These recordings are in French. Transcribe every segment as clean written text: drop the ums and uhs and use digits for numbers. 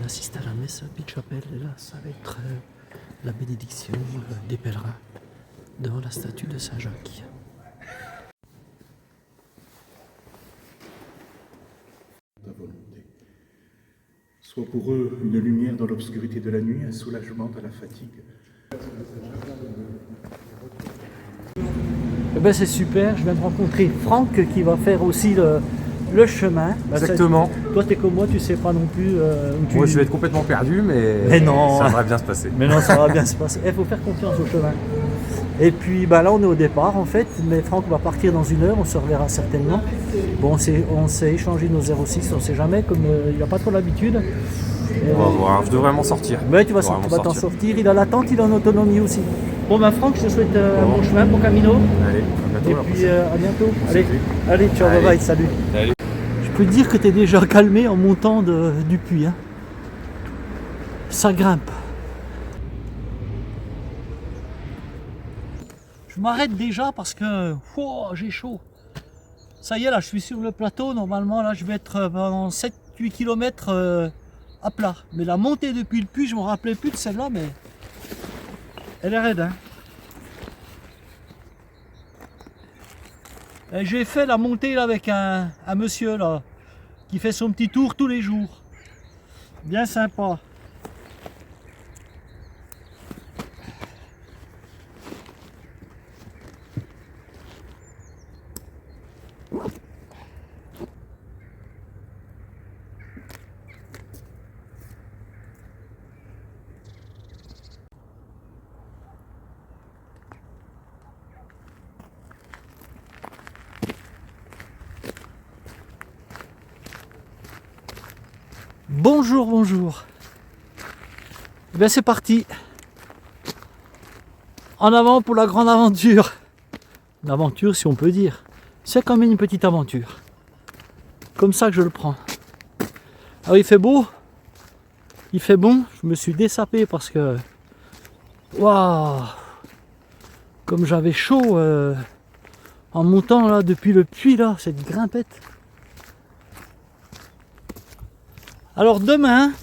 assiste à la messe à Petite Chapelle et là ça va être la bénédiction des pèlerins devant la statue de Saint Jacques. Ta volonté. Sois pour eux une lumière dans l'obscurité de la nuit, un soulagement de la fatigue. Eh ben c'est super, je viens de rencontrer Franck qui va faire aussi le chemin. Exactement. Toi t'es comme moi, tu sais pas non plus où tu... Moi je vais être complètement perdu, mais non, ça va bien se passer. Mais non, ça va bien se passer. Il faut faire confiance au chemin. Et puis là on est au départ en fait, mais Franck va partir dans 1 heure, on se reverra certainement. Bon, on s'est échangé nos 06, on sait jamais, comme il n'a pas trop l'habitude. On va voir, je devrais m'en sortir. Mais tu vas t'en sortir, il a l'attente, il est en autonomie aussi. Bon ben Franck, je te souhaite un bon chemin, bon camino. Allez, à bientôt. Et puis à bientôt. Allez, ciao, bye bye, salut. Salut. Je peux te dire que tu es déjà calmé en montant du puits. Hein. Ça grimpe. Je m'arrête déjà parce que j'ai chaud. Ça y est, là, je suis sur le plateau. Normalement, là, je vais être pendant 7-8 km à plat. Mais la montée depuis le puits, je ne me rappelais plus de celle-là, mais elle est raide. Hein. J'ai fait la montée là, avec un monsieur là, qui fait son petit tour tous les jours. Bien sympa. Bonjour, bonjour. Eh bien c'est parti. En avant pour la grande aventure. Une aventure si on peut dire. C'est quand même une petite aventure. Comme ça que je le prends. Alors il fait beau. Il fait bon. Je me suis dessapé parce que... Waouh! Comme j'avais chaud en montant là depuis le puits là, cette grimpette. Alors demain,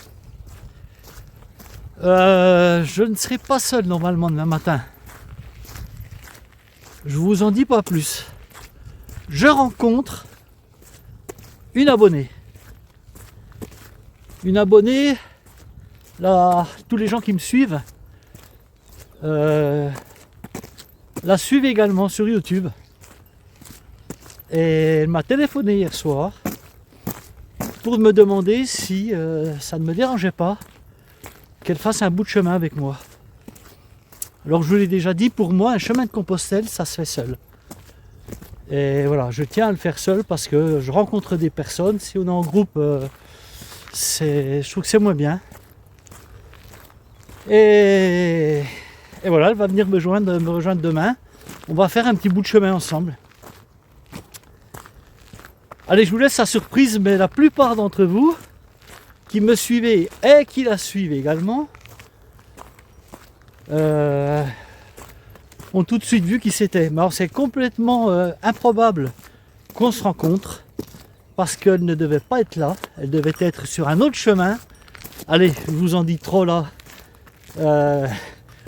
je ne serai pas seul normalement demain matin. Je vous en dis pas plus. Je rencontre une abonnée. Une abonnée, là, tous les gens qui me suivent la suivent également sur YouTube. Et elle m'a téléphoné hier soir pour me demander si ça ne me dérangeait pas qu'elle fasse un bout de chemin avec moi. Alors je vous l'ai déjà dit, pour moi un chemin de Compostelle ça se fait seul. Et voilà, je tiens à le faire seul parce que je rencontre des personnes. Si on est en groupe, je trouve que c'est moins bien. Et voilà, elle va venir me rejoindre demain. On va faire un petit bout de chemin ensemble. Allez, je vous laisse la surprise, mais la plupart d'entre vous qui me suivez et qui la suivent également ont tout de suite vu qui c'était. Mais alors c'est complètement improbable qu'on se rencontre parce qu'elle ne devait pas être là. Elle devait être sur un autre chemin. Allez, je vous en dis trop là.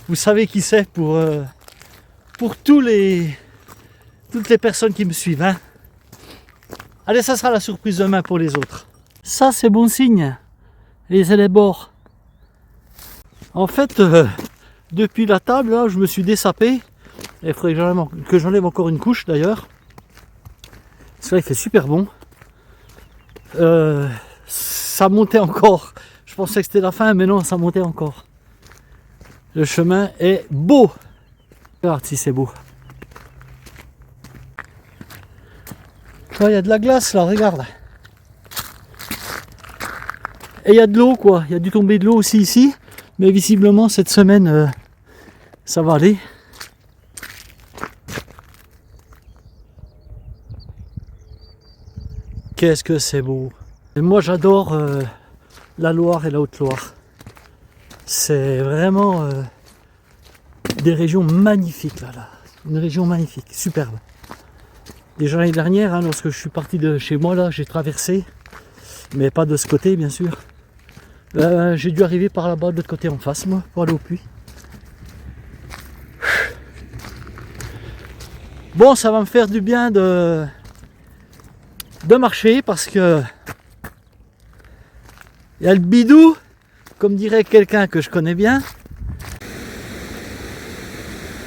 Vous savez qui c'est pour toutes les personnes qui me suivent. Hein. Allez, ça sera la surprise demain pour les autres. Ça, c'est bon signe. Les élébores. En fait, depuis la table, là, je me suis dessapé. Il faudrait que j'enlève encore une couche d'ailleurs. Parce que là, il fait super bon. Ça montait encore. Je pensais que c'était la fin, mais non, ça montait encore. Le chemin est beau. Regarde si c'est beau. Il y a de la glace là, regarde. Et il y a de l'eau quoi, il y a dû tomber de l'eau aussi ici. Mais visiblement cette semaine, ça va aller. Qu'est-ce que c'est beau. Et moi j'adore la Loire et la Haute-Loire. C'est vraiment des régions magnifiques là. Une région magnifique, superbe. Déjà l'année dernière, hein, lorsque je suis parti de chez moi, là, j'ai traversé, mais pas de ce côté bien sûr. J'ai dû arriver par là-bas de l'autre côté en face, moi, pour aller au puits. Bon, ça va me faire du bien de marcher parce que il y a le bidou, comme dirait quelqu'un que je connais bien.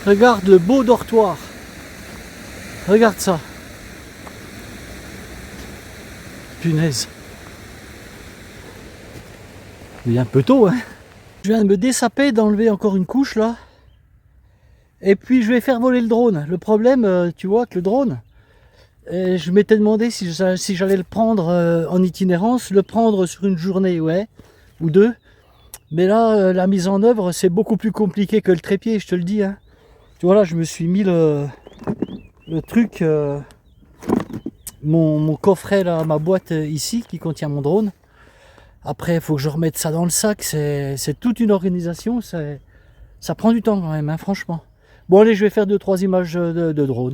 Regarde le beau dortoir. Regarde ça. Punaise. Il est un peu tôt, hein. Je viens de me dessaper, d'enlever encore une couche là. Et puis je vais faire voler le drone. Le problème, tu vois, que le drone, je m'étais demandé si j'allais le prendre en itinérance, le prendre sur une journée, ouais, ou deux. Mais là, la mise en œuvre, c'est beaucoup plus compliqué que le trépied, je te le dis, hein. Tu vois là, je me suis mis le truc, mon coffret là, ma boîte ici qui contient mon drone. Après, il faut que je remette ça dans le sac, c'est toute une organisation, ça prend du temps quand même, hein, franchement. Bon allez, je vais faire 2-3 images de drone.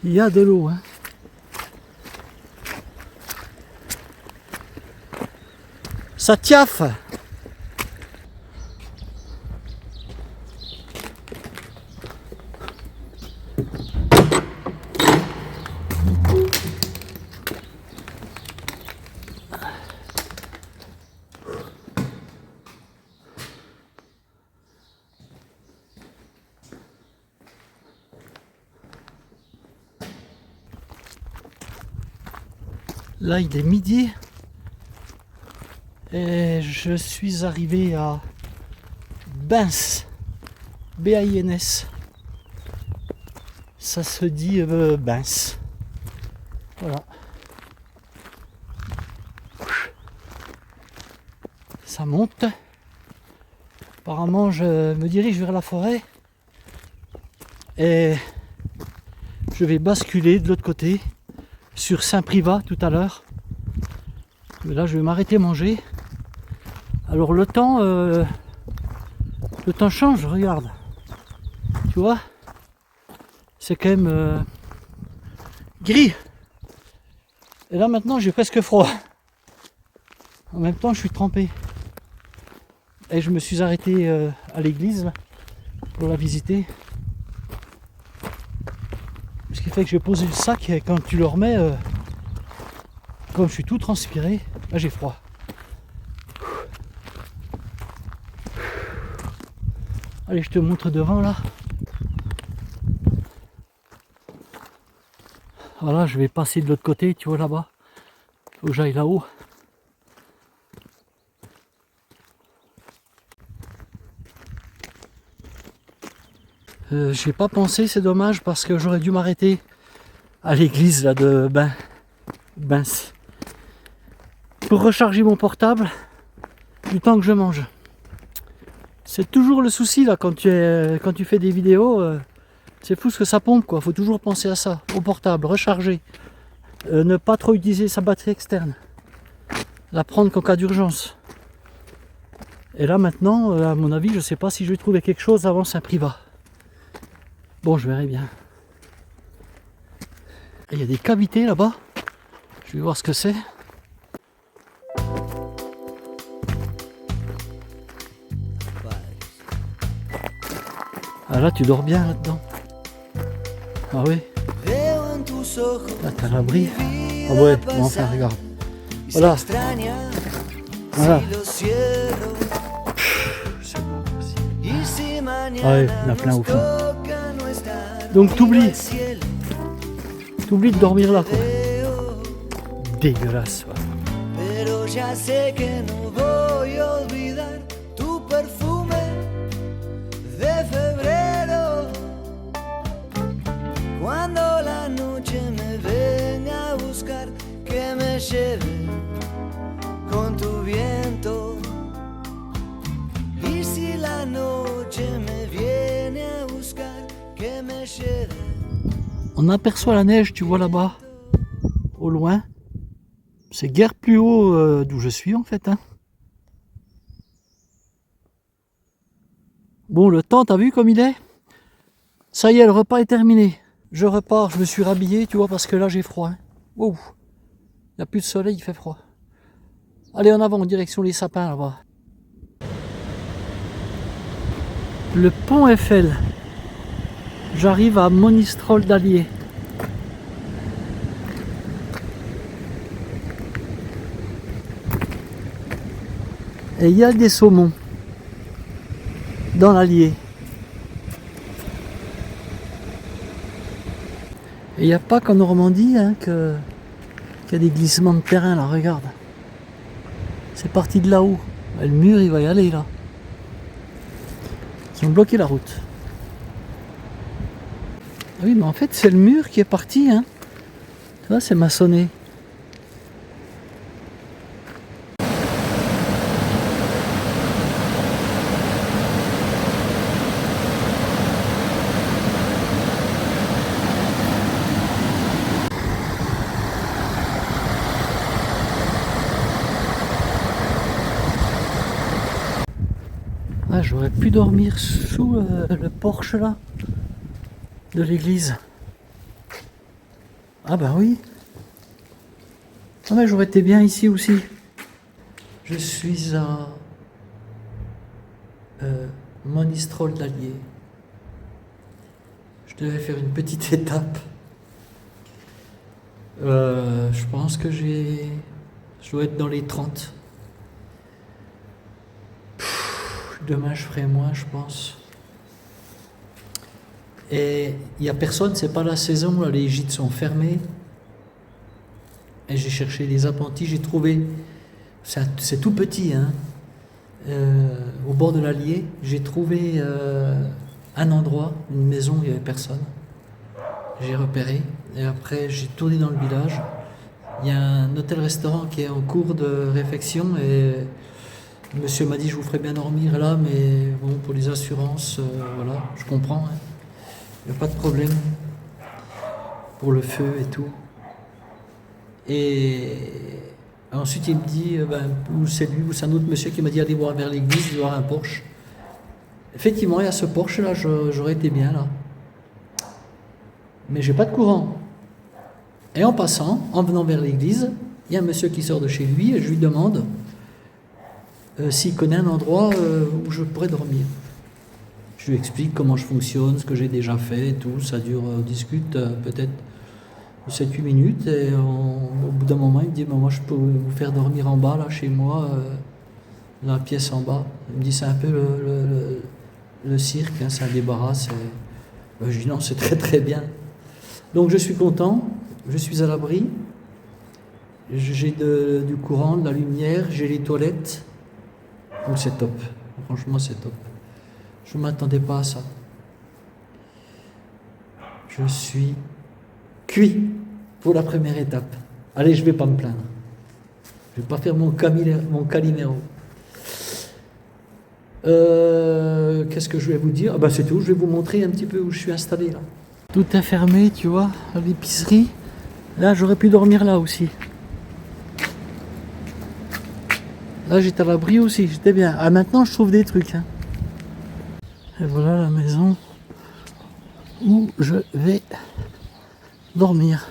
Il y a de l'eau, hein. Ça tiaffe. Là, il est midi et je suis arrivé à Bains, B-A-I-N-S. Ça se dit Bains. Voilà. Ça monte. Apparemment, je me dirige vers la forêt et je vais basculer de l'autre côté sur Saint-Privat tout à l'heure. Là, je vais m'arrêter manger. Alors le temps change, regarde. Tu vois, c'est quand même gris. Et là maintenant, j'ai presque froid. En même temps, je suis trempé. Et je me suis arrêté à l'église pour la visiter. Ce qui fait que je vais poser le sac et quand tu le remets, comme je suis tout transpiré, là j'ai froid. Allez, je te montre devant là. Voilà, je vais passer de l'autre côté, tu vois là-bas. Faut que j'aille là-haut. J'ai pas pensé, c'est dommage parce que j'aurais dû m'arrêter à l'église là de Bains pour recharger mon portable du temps que je mange. C'est toujours le souci là quand tu fais des vidéos, c'est fou ce que ça pompe quoi. Faut toujours penser à ça, au portable, recharger, ne pas trop utiliser sa batterie externe, la prendre qu'en cas d'urgence. Et là maintenant, à mon avis, je sais pas si je vais trouver quelque chose avant Saint-Privat. Bon, je verrai bien. Il y a des cavités là-bas. Je vais voir ce que c'est. Ah là, tu dors bien là-dedans. Ah oui. Là, t'as l'abri. Ah ouais, bon, enfin, regarde. Voilà. Voilà. Ouais, il y en a plein au fond. Donc t'oublies de dormir là, quoi. Dégueulasse, ouais. Pero ya sé que no voy a olvidar tu perfume de febrero. Cuando la noche me venga a buscar, que me lleve con tu viento. Y si la noche me viene a buscar, que me lleve. On aperçoit la neige, tu vois là-bas, au loin. C'est guère plus haut d'où je suis en fait. Hein. Bon, le temps, t'as vu comme il est? Ça y est, le repas est terminé. Je repars, je me suis rhabillé, tu vois, parce que là j'ai froid. Hein. Wow. Il n'y a plus de soleil, il fait froid. Allez, en avant, en direction les sapins là-bas. Le pont Eiffel. J'arrive à Monistrol d'Allier. Et il y a des saumons dans l'Allier. Et il n'y a pas qu'en Normandie hein, qu'il y a des glissements de terrain là, regarde. C'est parti de là-haut. Le mur il va y aller là. Ils ont bloqué la route. Oui mais en fait c'est le mur qui est parti. Hein. Tu vois, c'est maçonné. Ah, j'aurais pu dormir sous le porche là de l'église. Ah bah oui. Ah mais j'aurais été bien ici aussi. Je suis à Monistrol d'Allier. Je devais faire une petite étape. Je pense que je dois être dans les 30. Demain je ferai moins, je pense. Et il n'y a personne, c'est pas la saison, là, les gîtes sont fermés. Et j'ai cherché les appentis, j'ai trouvé, c'est tout petit, hein, au bord de l'Allier, j'ai trouvé un endroit, une maison où il n'y avait personne. J'ai repéré, et après j'ai tourné dans le village. Il y a un hôtel-restaurant qui est en cours de réfection et le monsieur m'a dit je vous ferai bien dormir là, mais bon, pour les assurances, voilà, je comprends. Hein. Il n'y a pas de problème pour le feu et tout. Et ensuite il me dit, ou c'est lui ou c'est un autre monsieur qui m'a dit allez voir vers l'église, il y aura un porche. Effectivement, il y a ce porche là, j'aurais été bien là. Mais j'ai pas de courant. Et en passant, en venant vers l'église, il y a un monsieur qui sort de chez lui et je lui demande s'il connaît un endroit où je pourrais dormir. Je lui explique comment je fonctionne, ce que j'ai déjà fait et tout. Ça dure, on discute peut-être 7-8 minutes et au bout d'un moment, il me dit moi je peux vous faire dormir en bas, là, chez moi, dans la pièce en bas. Il me dit c'est un peu le cirque, hein, c'est un débarras. Je dis non, c'est très très bien. Donc je suis content, je suis à l'abri, j'ai du courant, de la lumière, j'ai les toilettes. Donc c'est top, franchement c'est top. Je ne m'attendais pas à ça. Je suis cuit pour la première étape. Allez, je ne vais pas me plaindre. Je ne vais pas faire mon Calimero. Qu'est-ce que je vais vous dire? C'est tout, je vais vous montrer un petit peu où je suis installé là. Tout est fermé, tu vois, à l'épicerie. Là, j'aurais pu dormir là aussi. Là, j'étais à l'abri aussi, j'étais bien. Ah, maintenant, je trouve des trucs. Hein. Et voilà la maison où je vais dormir.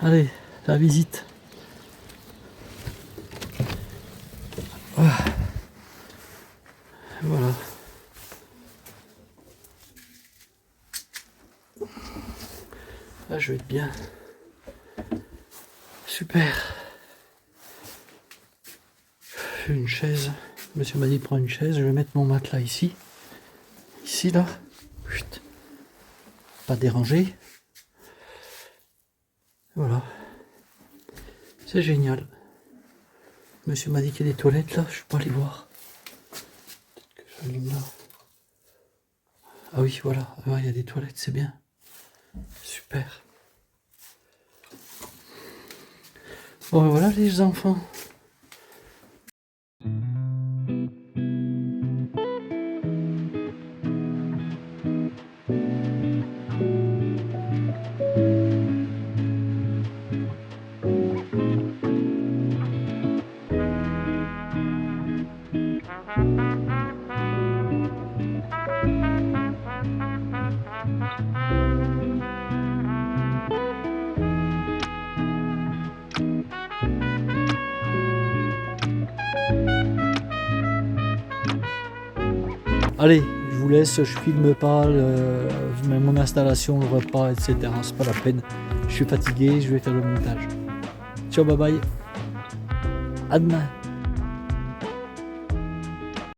Allez, la visite. Voilà. Là, je vais être bien. Super. Super. Une chaise. Monsieur m'a dit prends une chaise, je vais mettre mon matelas ici. Ici là. Chut. Pas déranger. Voilà. C'est génial. Monsieur m'a dit qu'il y a des toilettes là, je peux pas aller voir. Peut-être que j'allume là. Ah oui, voilà. Ah, il y a des toilettes, c'est bien. Super. Bon, voilà les enfants. Allez, je vous laisse, je filme pas mon installation, le repas, etc. C'est pas la peine. Je suis fatigué, je vais faire le montage. Ciao, bye bye. À demain.